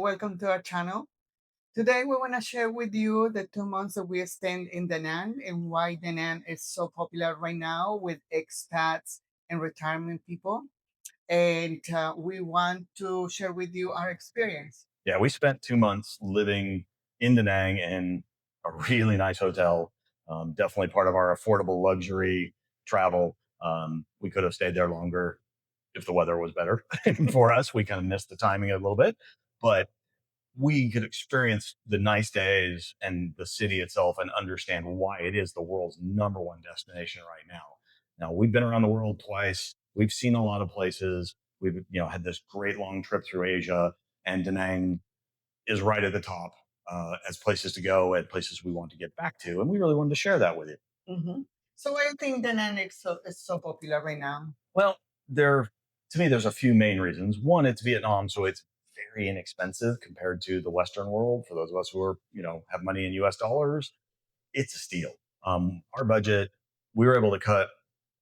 welcome to our channel. Today, we want to share with you the 2 months that we spent in Da Nang and why Da Nang is so popular right now with expats and retirement people. And we want to share with you our experience. Yeah, we spent 2 months living in Da Nang in a really nice hotel. Definitely part of our affordable luxury travel. We could have stayed there longer if the weather was better for us. We kind of missed the timing a little bit, but we could experience the nice days and the city itself and understand why it is the world's #1 destination right now. Now, we've been around the world twice. We've seen a lot of places. We've had this great long trip through Asia, and Da Nang is right at the top as places to go and places we want to get back to. And we really wanted to share that with you. Mhm. So, why do you think Da Nang is so popular right now? Well, to me, there's a few main reasons. One, it's Vietnam, so it's very inexpensive compared to the Western world. For those of us who are, have money in US dollars, it's a steal. Our budget, we were able to cut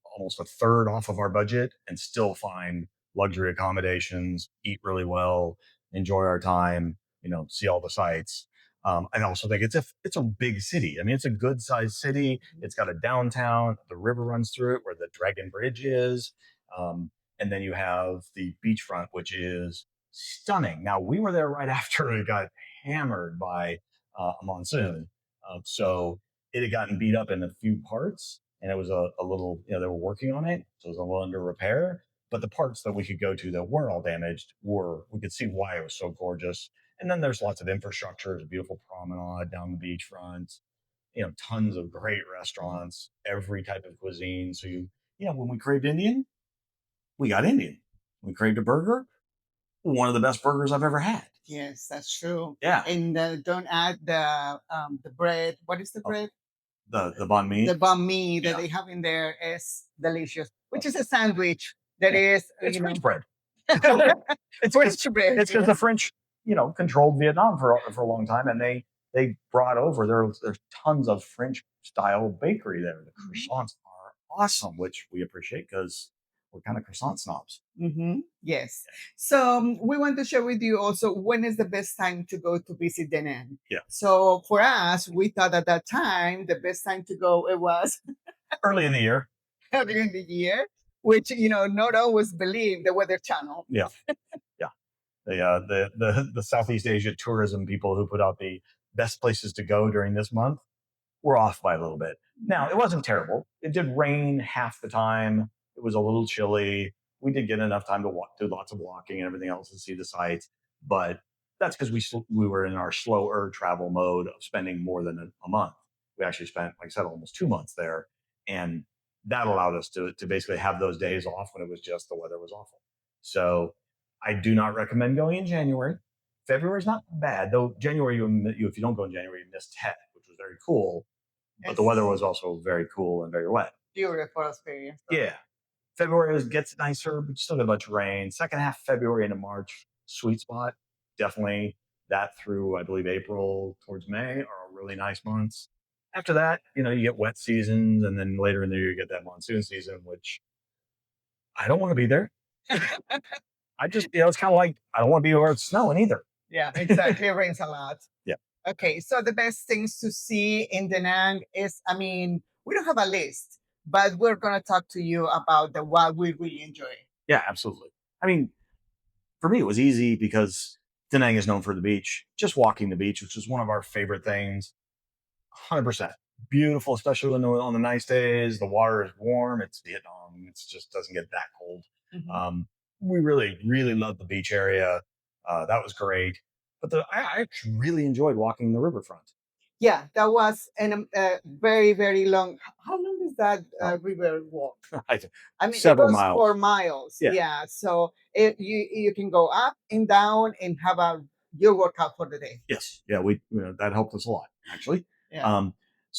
almost a third off of our budget and still find luxury accommodations, eat really well, enjoy our time, see all the sights. I also think it's a big city. I mean, it's a good sized city. It's got a downtown. The river runs through it where the Dragon Bridge is. And then you have the beachfront, which is stunning. Now, we were there right after it got hammered by a monsoon. So it had gotten beat up in a few parts, and it was a little, they were working on it. So it was a little under repair. But the parts that we could go to that weren't all damaged we could see why it was so gorgeous. And then there's lots of infrastructure. There's a beautiful promenade down the beachfront, tons of great restaurants, every type of cuisine. So when we craved Indian, we got Indian. We craved a burger, one of the best burgers I've ever had. Yes, that's true. Yeah. And don't add the bread. What is the bread? The banh mi. The banh mi that Yeah. they have in there is delicious, which is a sandwich that is, It's French bread. it's French bread. It's because the French, controlled Vietnam for a long time, and they brought over there's tons of French style bakery there. The croissants are awesome, which we appreciate because we're kind of croissant snobs. Yes. So we want to share with you also when is the best time to go to visit Da Nang. Yeah. So for us, we thought at that time the best time to go it was early in the year. early in the year, which not always believe the Weather Channel. Yeah. Yeah. The Southeast Asia tourism people who put out the best places to go during this month were off by a little bit. Now, it wasn't terrible. It did rain half the time. It was a little chilly. We did get enough time to do lots of walking and everything else and see the sights. But that's because we were in our slower travel mode of spending more than a month. We actually spent, like I said, almost 2 months there. And that allowed us to basically have those days off when it was just the weather was awful. So I do not recommend going in January. February is not bad, though. January, if you don't go in January, you miss Tet, which was very cool. But the weather was also very cool and very wet. Beautiful experience. Yeah. February gets nicer, but still got a bunch of rain. Second half of February into March, sweet spot. Definitely that through, I believe, April towards May are really nice months. After that, you get wet seasons, and then later in the year you get that monsoon season, which I don't want to be there. I just, it's kind of like I don't want to be where it's snowing either. Yeah, exactly. It rains a lot. Yeah. Okay, so the best things to see in Da Nang is, we don't have a list, but we're going to talk to you about what we really enjoy. Yeah, absolutely. For me, it was easy because Da Nang is known for the beach. Just walking the beach, which is one of our favorite things. 100%. Beautiful, especially on the nice days. The water is warm. It's Vietnam. It just doesn't get that cold. We really, really love the beach area. That was great. But I actually really enjoyed walking the riverfront. Yeah, that was a very, very long. How long is that river walk? Several it was miles. 4 miles. Yeah. So you can go up and down and have your workout for the day. Yes. Yeah. That helped us a lot, actually. Yeah.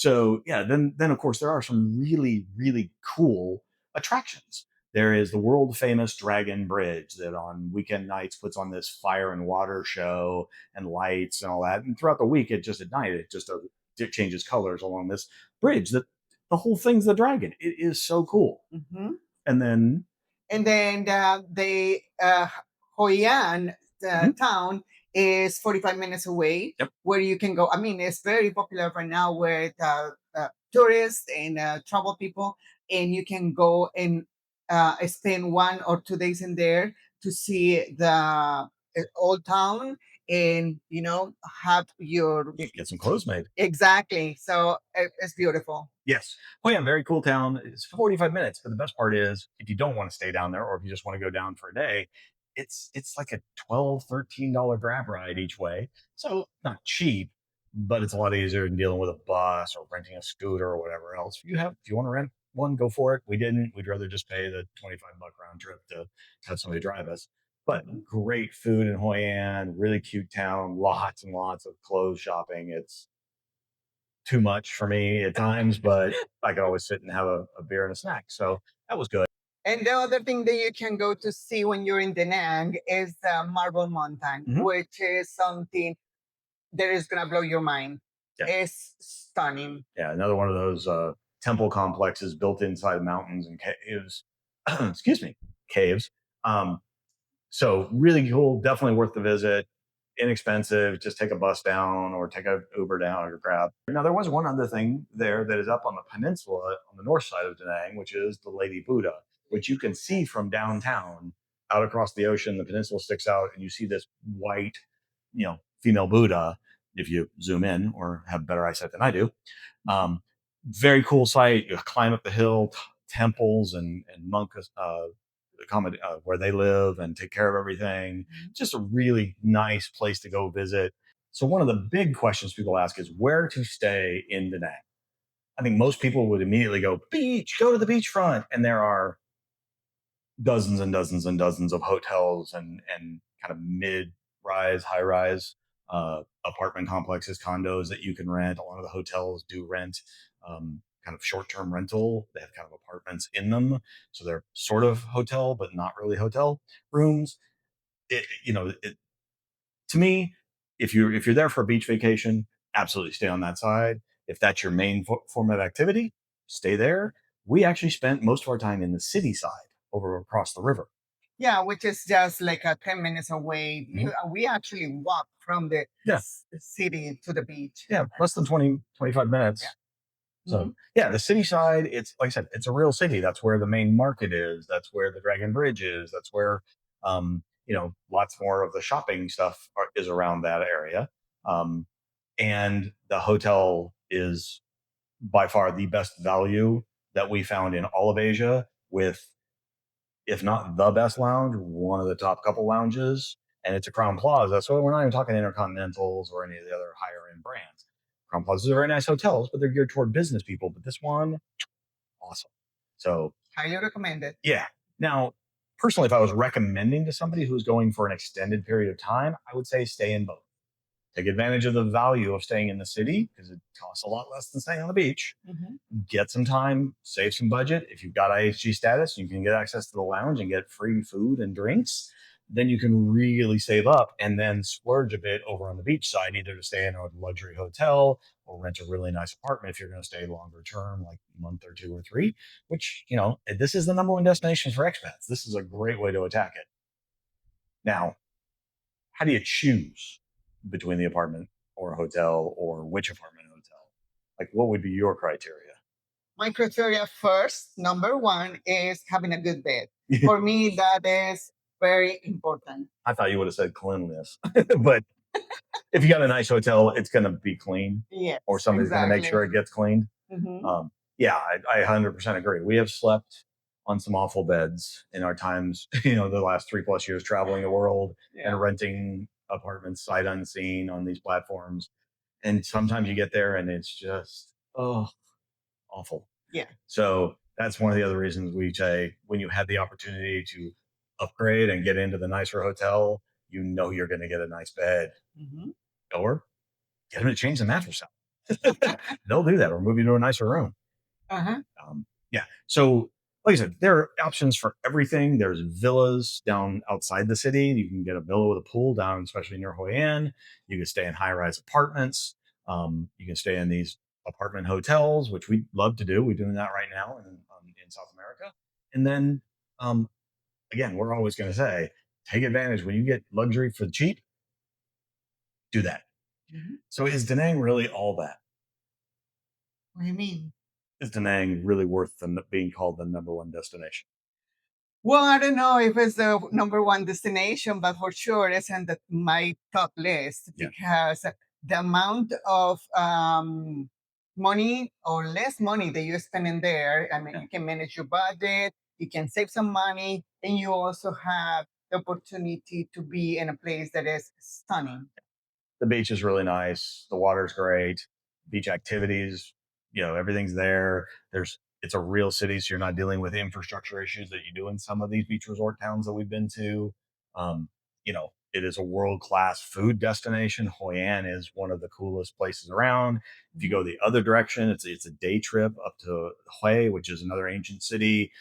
Then of course there are some really, really cool attractions. There is the world famous Dragon Bridge that on weekend nights puts on this fire and water show and lights and all that. And throughout the week, it changes colors along this bridge. That the whole thing's the dragon. It is so cool. And then the Hoi An town is 45 minutes away, Yep. where you can go. I mean, it's very popular right now with tourists and travel people, and you can go and spend 1 or 2 days in there to see the old town and have your Get some clothes made. exactly. So it's beautiful. Yes. Oh yeah, very cool town. It's 45 minutes, but the best part is if you don't want to stay down there or if you just want to go down for a day, it's like a 12, $13 grab ride each way. So not cheap, but it's a lot easier than dealing with a bus or renting a scooter or whatever else. If you want to rent one, go for it. We didn't. We'd rather just pay the 25 buck round trip to have somebody drive us. But great food in Hoi An, really cute town, lots and lots of clothes shopping. It's too much for me at times, but I could always sit and have a beer and a snack. So that was good. And the other thing that you can go to see when you're in Da Nang is the Marble Mountain, Mhm. which is something that is gonna blow your mind. Yeah. It's stunning. Yeah, another one of those temple complexes built inside mountains and caves. Excuse me, caves. Um, So really cool, definitely worth the visit. Inexpensive, just take a bus down or take a Uber down or grab. Now there was one other thing there that is up on the peninsula on the north side of Da Nang, which is the Lady Buddha, which you can see from downtown out across the ocean. The peninsula sticks out, and you see this white, female Buddha. If you zoom in or have better eyesight than I do, um, very cool sight. You climb up the hill, temples and monk where they live and take care of everything. Just a really nice place to go visit. So one of the big questions people ask is where to stay in Da Nang. I think most people would immediately go beach, go to the beachfront, and there are dozens and dozens and dozens of hotels and kind of mid rise, high rise apartment complexes, condos that you can rent. A lot of the hotels do rent kind of short term rental. They have kind of apartments in them, so they're sort of hotel but not really hotel rooms. To me, if you're there for a beach vacation, absolutely stay on that side. If that's your main form of activity, stay there. We actually spent most of our time in the city side over across the river. Yeah, which is just like 10 minutes away. Mhm. We actually walk from the Yeah. city to the beach. Yeah, less than 20, 25 minutes. Yeah. So Mhm. yeah, the city side, it's like I said, it's a real city. That's where the main market is. That's where the Dragon Bridge is. That's where lots more of the shopping stuff is around that area. Um, and the hotel is by far the best value that we found in all of Asia, with if not the best lounge, one of the top couple lounges, and it's a Crown Plaza. So we're not even talking Intercontinentals or any of the other higher end brands. Crown Plazas are very nice hotels, but they're geared toward business people. But this one, awesome. So Highly recommended. yeah. Now, personally, if I was recommending to somebody who's going for an extended period of time, I would say stay in both. Take advantage of the value of staying in the city because it costs a lot less than staying on the beach. Mhm. Get some time, save some budget. If you've got IHG status, you can get access to the lounge and get free food and drinks. Then you can really save up and then splurge a bit over on the beach side, either to stay in a luxury hotel or rent a really nice apartment if you're going to stay longer term, like a month or two or three, which, this is the number one destination for expats. This is a great way to attack it. Now, how do you choose between the apartment or a hotel or which apartment and hotel? Like, what would be your criteria? My criteria first, number one, is having a good bed. For me, that is very important. I thought you would have said cleanliness, but if you got a nice hotel, it's going to be clean, Yes, or somebody's going to make sure exactly. it gets cleaned. Mhm. Yeah, I 100% agree. We have slept on some awful beds in our times, the last 3+ years traveling the world Yeah. and renting apartments sight unseen on these platforms. And sometimes you get there and it's just, oh, awful. Yeah. So that's one of the other reasons we say when you have the opportunity to upgrade and get into the nicer hotel, you're going to get a nice bed, Mhm. or get them to change the mattress out. They'll do that or move you to a nicer room. Uh-huh. Yeah. So, like I said, there are options for everything. There's villas down outside the city. You can get a villa with a pool down, especially near Hoi An. You can stay in high rise apartments. You can stay in these apartment hotels, which we love to do. We're doing that right now in South America. And then, again, we're always going to say, take advantage when you get luxury for cheap. do that. Mhm. So is Da Nang really all that? What do you mean? Is Da Nang really worth being called the number one destination? Well, I don't know if it's the number one destination, but for sure it's on my top list Yeah. because the amount of money or less money that you spend in there, I mean, Yeah. you can manage your budget, you can save some money, and you also have the opportunity to be in a place that is stunning. The beach is really nice. The water's great. Beach activities, everything's there. It's a real city, so you're not dealing with infrastructure issues that you do in some of these beach resort towns that we've been to. It is a world class food destination. Hoi An is one of the coolest places around. If you go the other direction, it's a day trip up to Hue, which is another ancient city,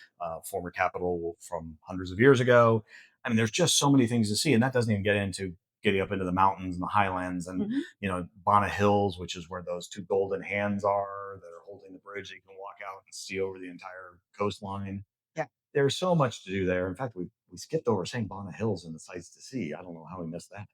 former capital from hundreds of years ago. I mean, there's just so many things to see, and that doesn't even get into getting up into the mountains and the highlands and Bana Hills, which is where those two golden hands are that are holding the bridge that you can walk out and see over the entire coastline. Yeah. There's so much to do there. In fact, we skipped over saying Bana Hills and the sights to see. I don't know how we missed that.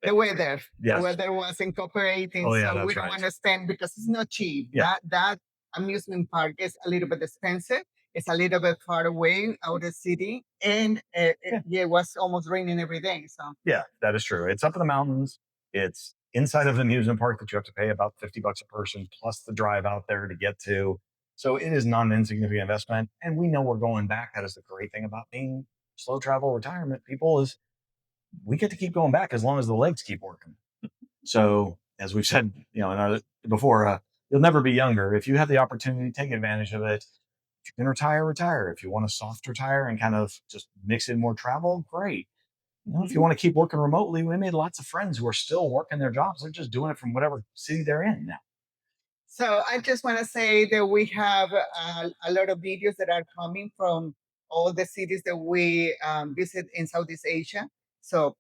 The weather, the Yes. weather wasn't cooperating, Oh yeah, so we that's don't right. want to spend because it's not cheap. Yeah. That amusement park is a little bit expensive. It's a little bit far away out of the city, and it was almost raining every day. So Yeah, that is true. It's up in the mountains. It's inside of the amusement park that you have to pay about $50 a person plus the drive out there to get to. So it is not an insignificant investment. And we know we're going back. That is the great thing about being slow travel retirement people is we get to keep going back as long as the legs keep working. So as we've said, before, you'll never be younger. If you have the opportunity, take advantage of it. If you can retire, retire. If you want to soft retire and kind of just mix in more travel, great. If you want to keep working remotely, we made lots of friends who are still working their jobs. They're just doing it from whatever city they're in now. So I just want to say that we have a lot of videos that are coming from all the cities that we visit in Southeast Asia. So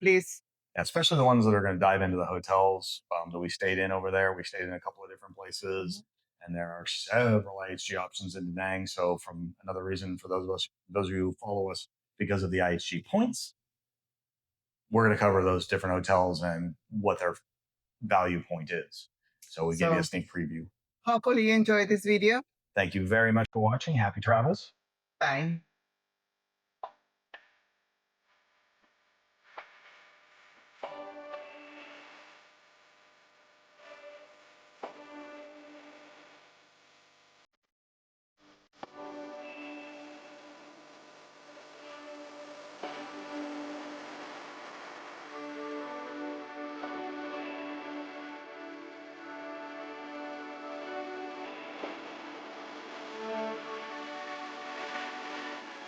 please. Especially the ones that are going to dive into the hotels that we stayed in over there. We stayed in a couple of different places, and there are several IHG options in Da Nang. So, from another reason for those of you who follow us because of the IHG points, we're going to cover those different hotels and what their value point is. So, we give you a So sneak preview. hopefully you enjoyed this video. Thank you very much for watching. Happy travels. Bye.